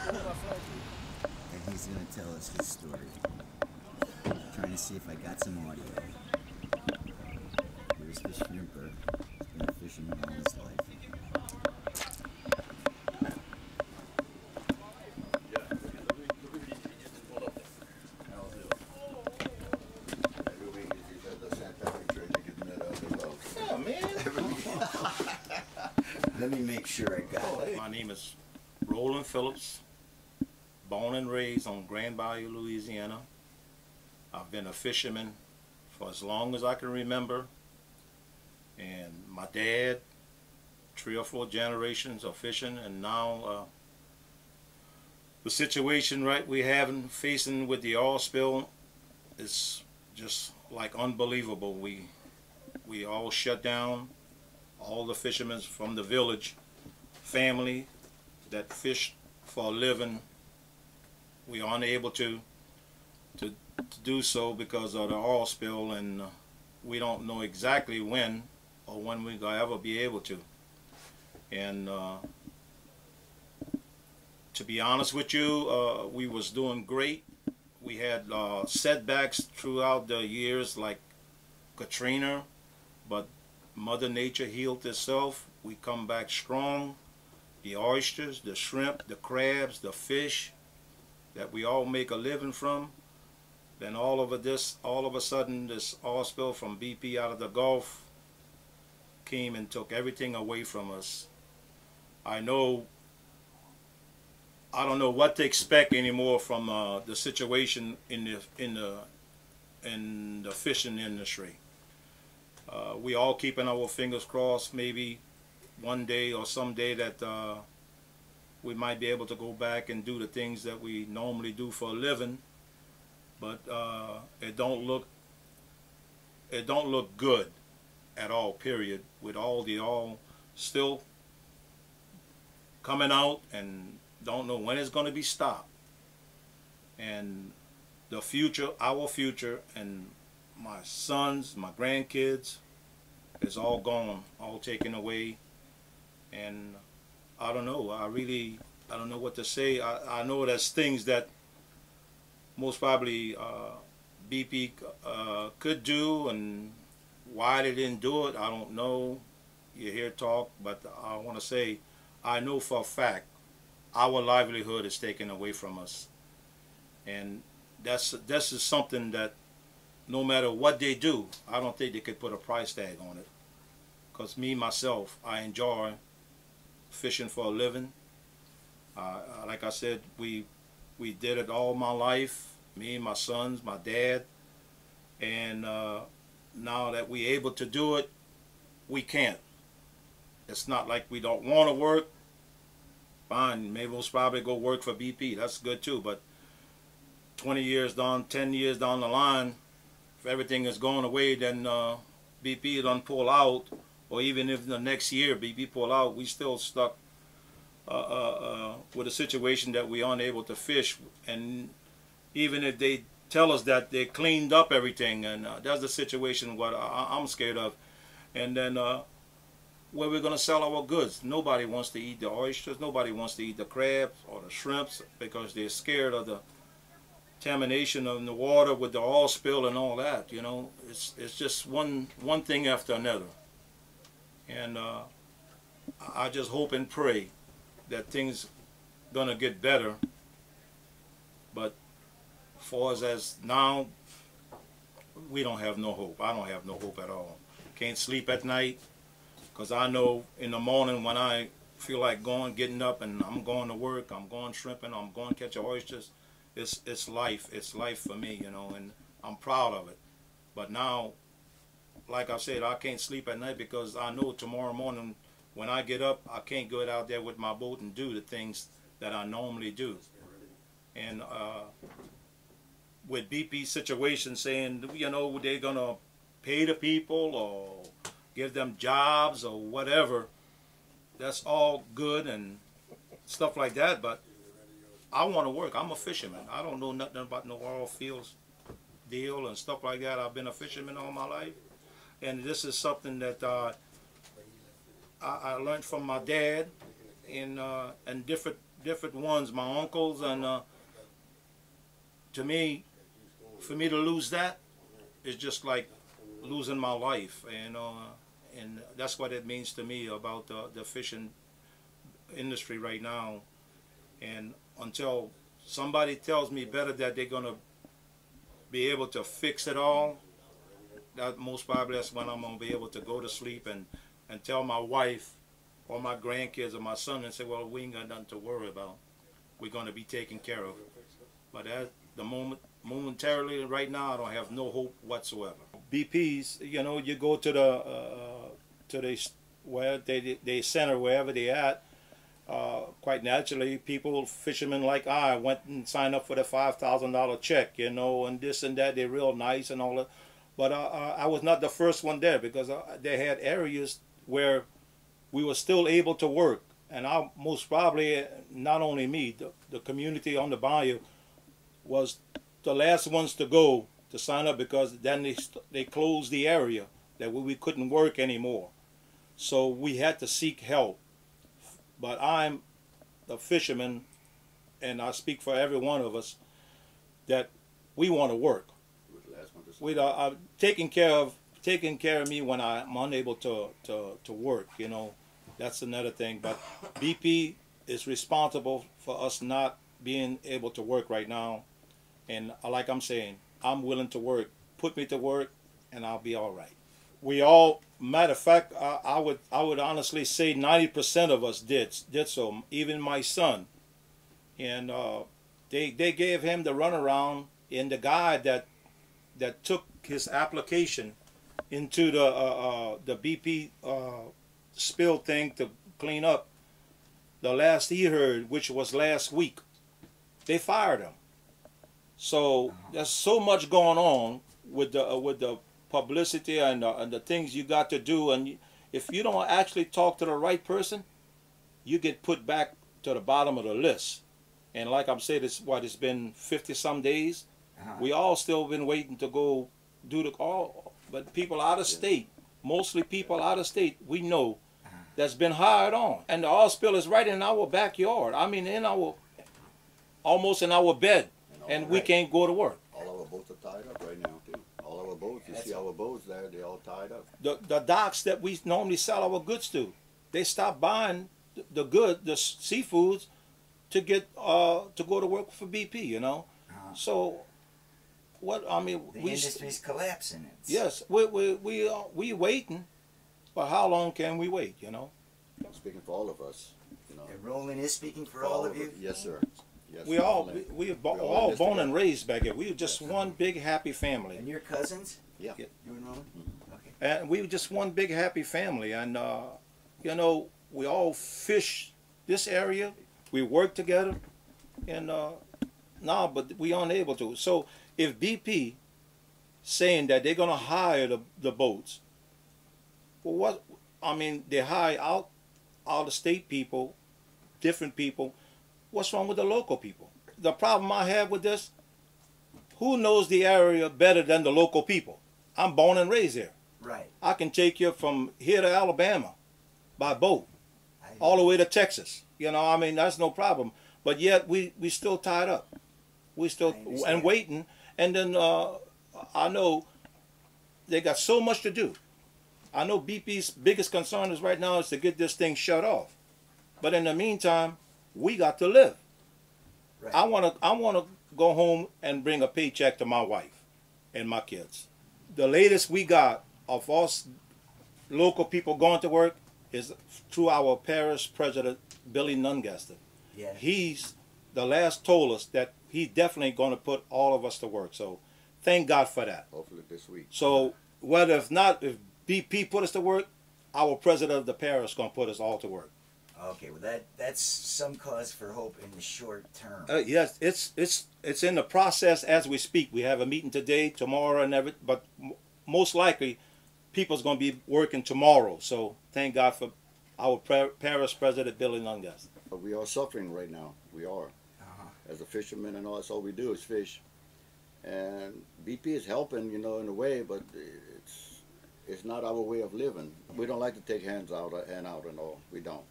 and he's going to tell us his story. I'm trying to see if I got some audio. Here's the shrimper. He's been a fisherman all his life. Let me make sure I got it. My name is Roland Phillips, born and raised on Grand Bayou, Louisiana. I've been a fisherman for as long as I can remember. And my dad, 3 or 4 generations of fishing, and now the situation facing with the oil spill is just like unbelievable. We all shut down. All the fishermen from the village family that fish for a living, we are unable to do so because of the oil spill, and we don't know exactly when or when we're going to ever be able to. And to be honest with you, we was doing great. We had setbacks throughout the years like Katrina, but Mother Nature healed itself. We come back strong. The oysters, the shrimp, the crabs, the fish that we all make a living from. Then all of a sudden, this oil spill from BP out of the Gulf came and took everything away from us. I don't know what to expect anymore from the situation in the fishing industry. We all keeping our fingers crossed. Maybe one day or someday that we might be able to go back and do the things that we normally do for a living. But it don't look good at all. Period. With all the oil still coming out, and don't know when it's going to be stopped. And the future, our future, and my sons, my grandkids, is all gone, all taken away. And I don't know. I don't know what to say. I know there's things that most probably BP could do, and why they didn't do it, I don't know. You hear talk, but I want to say, I know for a fact our livelihood is taken away from us. And this is something that no matter what they do, I don't think they could put a price tag on it. Because me, myself, I enjoy fishing for a living. Like I said, we did it all my life, me and my sons, my dad. And now that we're able to do it, we can't. It's not like we don't want to work. Fine, maybe we'll probably go work for BP. That's good too. But 20 years down, 10 years down the line, if everything is going away, then BP done pull out, or even if the next year BP pull out, we still stuck with a situation that we aren't able to fish. And even if they tell us that they cleaned up everything, and that's the situation what I'm scared of. And then where we're going to sell our goods. Nobody wants to eat the oysters, nobody wants to eat the crabs or the shrimps because they're scared of the contamination of the water with the oil spill and all that. You know, it's just one thing after another. And I just hope and pray that things gonna get better. But for us as now, we don't have no hope. I don't have no hope at all. Can't sleep at night because I know in the morning when I feel like getting up and I'm going to work, I'm going shrimping, I'm going catch oysters. It's life. It's life for me, you know, and I'm proud of it. But now, like I said, I can't sleep at night because I know tomorrow morning when I get up, I can't go out there with my boat and do the things that I normally do. And with BP situation saying, you know, they're going to pay the people or give them jobs or whatever, that's all good and stuff like that, but I want to work. I'm a fisherman. I don't know nothing about no oil fields deal and stuff like that. I've been a fisherman all my life. And this is something that I learned from my dad in different different ones, my uncles, and to me, for me to lose that is just like losing my life, and that's what it means to me about the fishing industry right now. And until somebody tells me better that they're gonna be able to fix it all, that most probably that's when I'm gonna be able to go to sleep and tell my wife or my grandkids or my son and say, well, we ain't got nothing to worry about. We're gonna be taken care of. But at the momentarily right now, I don't have no hope whatsoever. BPs, you go to the where they center wherever they at. Quite naturally, people, fishermen like I, went and signed up for the $5,000 check, and this and that. They're real nice and all that. But I was not the first one there, because they had areas where we were still able to work. And I most probably, not only me, the community on the bayou was the last ones to go to sign up, because then they closed the area that we couldn't work anymore. So we had to seek help. But I'm a fisherman, and I speak for every one of us, that we want to work. We are taking care of me when I'm unable to work. That's another thing. But BP is responsible for us not being able to work right now. And like I'm saying, I'm willing to work. Put me to work, and I'll be all right. We all, matter of fact, I would honestly say 90% of us did so. Even my son, and they gave him the runaround. And the guy that took his application into the BP spill thing to clean up, the last he heard, which was last week, they fired him. So there's so much going on with the publicity and the things you got to do, and if you don't actually talk to the right person, you get put back to the bottom of the list. And like I'm saying, it's been 50 some days. We all still been waiting to go do but people out of state, mostly people out of state, we know that's been hired on, and the oil spill is right in our backyard. I mean, almost in our bed, and we can't go to work. All our boats are tied up right now too. All our boats, you see our boats there, they're all tied up. The docks that we normally sell our goods to, they stopped buying the seafoods to go to work for BP. So what I mean, the industry's collapsing. Yes, we waiting, but how long can we wait? I'm speaking for all of us. And Roland is speaking for all of you. Yes, sir. Yes, we all born and raised back here. We were just one big happy family. And your cousins? Yeah. You and Roland? Okay. And we were just one big happy family. And we all fish this area. We work together. And but we unable to. So if BP saying that they're gonna hire the boats, well, what I mean, they hire out the state people, different people. What's wrong with the local people? The problem I have with this, who knows the area better than the local people? I'm born and raised here. Right. I can take you from here to Alabama by boat, all the way to Texas. I mean, that's no problem. But yet we still tied up. We still and waiting. And then I know they got so much to do. I know BP's biggest concern is right now is to get this thing shut off. But in the meantime, we got to live. Right. I wanna go home and bring a paycheck to my wife and my kids. The latest we got of us local people going to work is through our parish president, Billy Nungaster. Yeah. He's the last told us that he's definitely going to put all of us to work. So thank God for that. Hopefully this week. So if BP put us to work, our president of the parish is going to put us all to work. Okay, well that's some cause for hope in the short term. Yes, it's in the process as we speak. We have a meeting today, tomorrow, and everything. But most likely, people's going to be working tomorrow. So thank God for our parish president, Billy Nungas. But we are suffering right now. We are. As a fisherman and all, that's all we do is fish. And BP is helping, in a way, but it's not our way of living. We don't like to take hands out and all. We don't.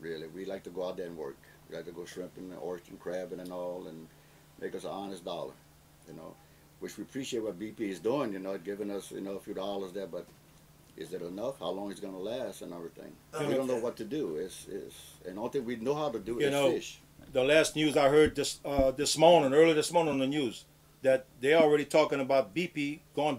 Really, we like to go out there and work. got to go shrimping and oyster and crabbing and all, and make us an honest dollar, you know. Which we appreciate what BP is doing, you know, giving us, you know, a few dollars there, but is it enough? How long is it going to last and everything? We don't know what to do. And the only thing we know how to do is fish. The last news I heard early this morning on the news, that they're already talking about BP going